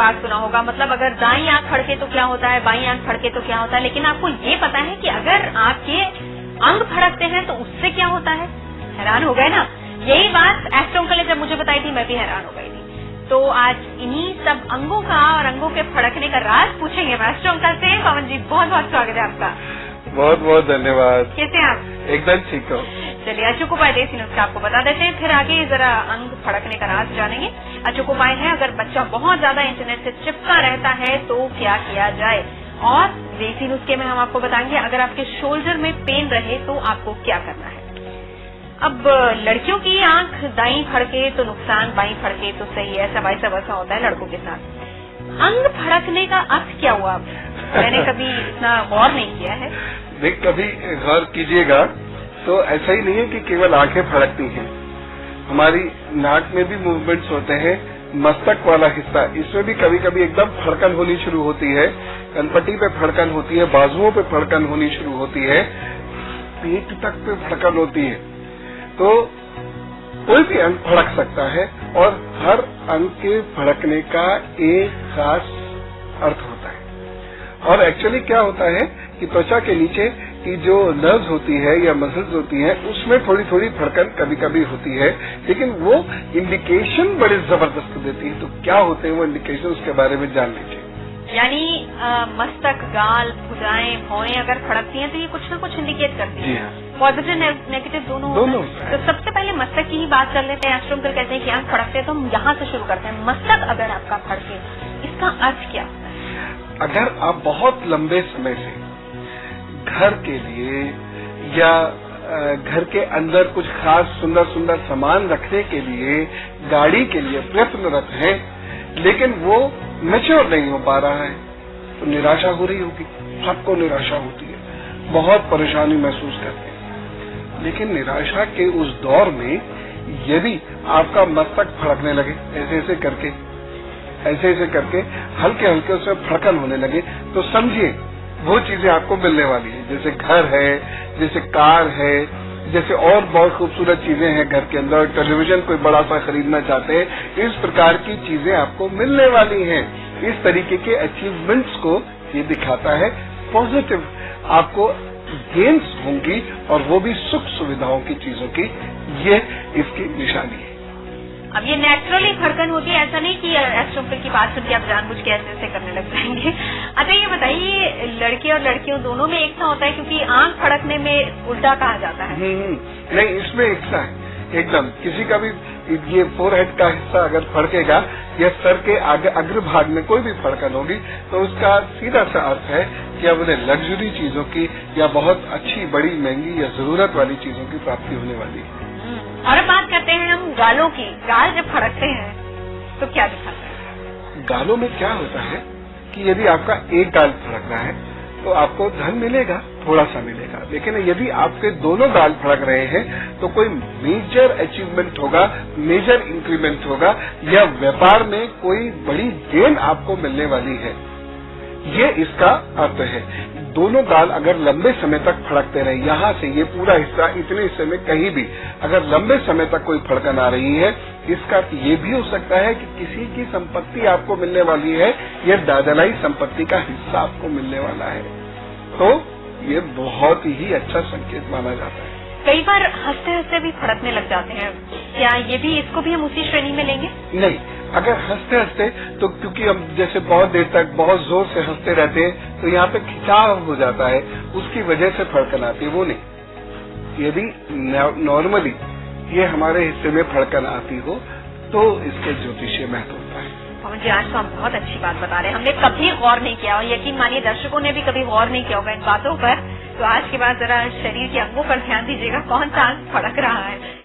राग सुना होगा, मतलब अगर दाईं आंख फड़के तो क्या होता है, बाईं आंख फड़के तो क्या होता है, लेकिन आपको ये पता है कि अगर आपके अंग फड़कते हैं तो उससे क्या होता है? हैरान हो गए ना? यही बात एस्ट्रो अंकल ने जब मुझे बताई थी मैं भी हैरान हो गई थी। तो आज इन्हीं सब अंगों का और अंगों के फड़कने का राज पूछेंगे एस्ट्रो अंकल से। पवन जी बहुत बहुत स्वागत है आपका। बहुत बहुत धन्यवाद। कैसे हैं आप? एकदम ठीक हो। चलिए अचूकोपाय देसी नुस्खा आपको बता देते हैं, फिर आगे जरा अंग फड़कने का राज जानेंगे। अचूकोपाय है, अगर बच्चा बहुत ज्यादा इंटरनेट से चिपका रहता है तो क्या किया जाए, और देसी नुस्खे में हम आपको बताएंगे अगर आपके शोल्डर में पेन रहे तो आपको क्या करना है। अब लड़कियों की आंख दाईं फड़के तो नुकसान, बाईं फड़के तो सही है, ऐसा वैसा वैसा होता है लड़कों के साथ। अंग फड़कने का अर्थ क्या हुआ? मैंने कभी इतना गौर नहीं किया है। नहीं, कभी गौर कीजिएगा तो ऐसा ही नहीं है कि केवल आंखें फड़कती हैं, हमारी नाक में भी मूवमेंट्स होते हैं। मस्तक वाला हिस्सा, इसमें भी कभी कभी एकदम फड़कन होनी शुरू होती है, कनपट्टी पे फड़कन होती है, बाजुओं पे फड़कन होनी शुरू होती है, पेट तक पे फड़कन होती है। तो कोई भी अंग फड़क सकता है और हर अंग के फड़कने का एक खास अर्थ होता है। और एक्चुअली क्या होता है कि त्वचा के नीचे की जो नर्व्स होती है या मसल्स होती हैं उसमें थोड़ी थोड़ी फड़कन कभी कभी होती है, लेकिन वो इंडिकेशन बड़े जबरदस्त देती है। तो क्या होते हैं वो इंडिकेशन, उसके बारे में जान लीजिए। यानी मस्तक, गाल, भुजाएं, भौएं अगर फड़कती हैं तो ये कुछ न कुछ इंडिकेट करती है। पॉजिटिव नेगेटिव दोनों होता है। तो सबसे पहले मस्तक की ही बात कर लेते हैं। एस्ट्रो अंकल कहते हैं कि आंख फड़कते हैं तो हम यहाँ से शुरू करते हैं। मस्तक अगर आपका फड़के, इसका अर्थ क्या होता है? अगर आप बहुत लंबे समय से घर के लिए या घर के अंदर कुछ खास सुंदर सुंदर सामान रखने के लिए, गाड़ी के लिए प्रयत्नरत हैं, लेकिन वो मैच्योर नहीं हो पा रहा है, तो निराशा हो रही होगी। सबको निराशा होती है, बहुत परेशानी महसूस करते हैं। लेकिन निराशा के उस दौर में यदि आपका मस्तक फड़कने लगे, ऐसे ऐसे करके हल्के हल्के उसमें फड़कन होने लगे, तो समझिए वो चीजें आपको मिलने वाली है। जैसे घर है, जैसे कार है, जैसे और बहुत खूबसूरत चीजें हैं घर के अंदर, टेलीविजन कोई बड़ा सा खरीदना चाहते हैं, इस प्रकार की चीजें आपको मिलने वाली हैं। इस तरीके के अचीवमेंट्स को ये दिखाता है। पॉजिटिव आपको गेन्स होंगी और वो भी सुख सुविधाओं की चीजों की, ये इसकी निशानी है। अब ये नेचुरली फड़कन होती है, ऐसा नहीं कि एस्ट्रो अंकल की बात सुन के आप जानबूझ के ऐसे ऐसे करने लग जाएंगे। अच्छा ये बताइए, लड़के और लड़कियों दोनों में एक सा होता है, क्योंकि आंख फड़कने में उल्टा कहा जाता है। नहीं, इसमें एक सा है एकदम। किसी का भी ये फोरहेड का हिस्सा अगर फड़केगा या सर के अग्रभाग में कोई भी फड़कन होगी तो उसका सीधा सा अर्थ है कि अब उन्हें लग्जरी चीजों की या बहुत अच्छी, बड़ी, महंगी या जरूरत वाली चीजों की प्राप्ति होने वाली है। और अब बात करते हैं हम गालों की। गाल जब फड़कते हैं तो क्या दिखाता है? गालों में क्या होता है कि यदि आपका एक गाल फड़क रहा है तो आपको धन मिलेगा, थोड़ा सा मिलेगा। लेकिन यदि आपके दोनों गाल फड़क रहे हैं तो कोई मेजर अचीवमेंट होगा, मेजर इंक्रीमेंट होगा, या व्यापार में कोई बड़ी गेन आपको मिलने वाली है। ये इसका अर्थ है। दोनों गाल अगर लंबे समय तक फड़कते रहे, यहाँ से ये पूरा हिस्सा, इतने हिस्से में कहीं भी अगर लंबे समय तक कोई फड़कन आ रही है, इसका ये भी हो सकता है कि किसी की संपत्ति आपको मिलने वाली है या दादालाई संपत्ति का हिस्सा आपको मिलने वाला है। तो ये बहुत ही अच्छा संकेत माना जाता है। कई बार हंसते हंसते भी फड़कने लग जाते हैं, क्या ये भी, इसको भी हम उसी श्रेणी में लेंगे? नहीं, अगर हंसते हंसते तो क्योंकि हम जैसे बहुत देर तक बहुत जोर से हंसते रहते हैं तो यहाँ पे खिंचाव हो जाता है, उसकी वजह से फड़कन आती है, वो नहीं। यदि नॉर्मली ये हमारे हिस्से में फड़कन आती हो तो इसके ज्योतिषीय महत्व होता है। पवन जी आज तो हम बहुत अच्छी बात बता रहे हैं, हमने कभी गौर नहीं किया, और यकीन मानिए दर्शकों ने भी कभी गौर नहीं किया होगा इन बातों पर। तो आज के बाद जरा शरीर के अंगों पर ध्यान दीजिएगा, कौन सा अंग फड़क रहा है।